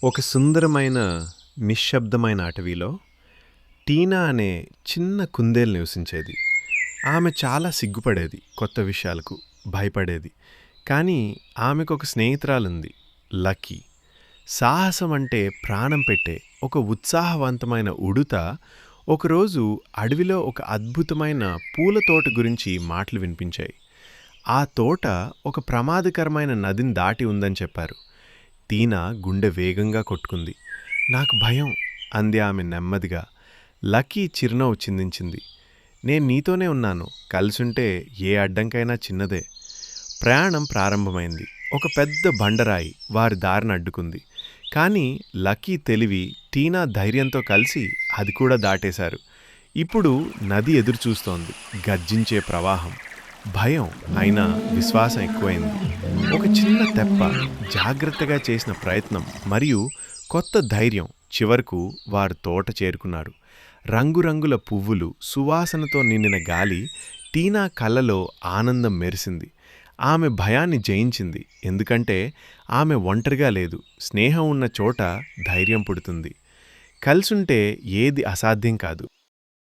ఒక సుందరమైన, నిశ్శబ్దమైన అటవీలో టీనా అనే చిన్న కుందేలు నివసించేది. ఆమె చాలా సిగ్గుపడేది, కొత్త విషయాలకు భయపడేది. కానీ ఆమెకొక స్నేహితురాలుంది, లక్కీ. సాహసం అంటే ప్రాణం పెట్టే ఒక ఉత్సాహవంతమైన ఉడుత ఒకరోజు అడవిలో ఒక అద్భుతమైన పూల తోట గురించి మాటలు వినిపించాయి. ఆ తోట ఒక ప్రమాదకరమైన నదిని దాటి ఉందని చెప్పారు. టీనా గుండె వేగంగా కొట్టుకుంది. నాకు భయం అంది ఆమె నెమ్మదిగా. లక్కీ చిరునవ్వు చిందించింది. నేను నీతోనే ఉన్నాను, కలిసుంటే ఏ అడ్డంకైనా చిన్నదే. ప్రయాణం ప్రారంభమైంది. ఒక పెద్ద బండరాయి వారి దారిని అడ్డుకుంది. కానీ లక్కీ తెలివి, టీనా ధైర్యంతో కలిసి అది కూడా దాటేశారు. ఇప్పుడు నది ఎదురుచూస్తోంది, గర్జించే ప్రవాహం. భయం అయినా విశ్వాసం ఎక్కువైంది. ఒక చిన్న తెప్ప, జాగ్రత్తగా చేసిన ప్రయత్నం మరియు కొత్త ధైర్యం. చివరకు వారు తోట చేరుకున్నారు. రంగురంగుల పువ్వులు, సువాసనతో నిండిన గాలి. టీనా కళ్ళలో ఆనందం మెరిసింది. ఆమె భయాన్ని జయించింది, ఎందుకంటే ఆమె ఒంటరిగా లేదు. స్నేహం ఉన్న చోట ధైర్యం పుడుతుంది. కలిసుంటే ఏది అసాధ్యం కాదు.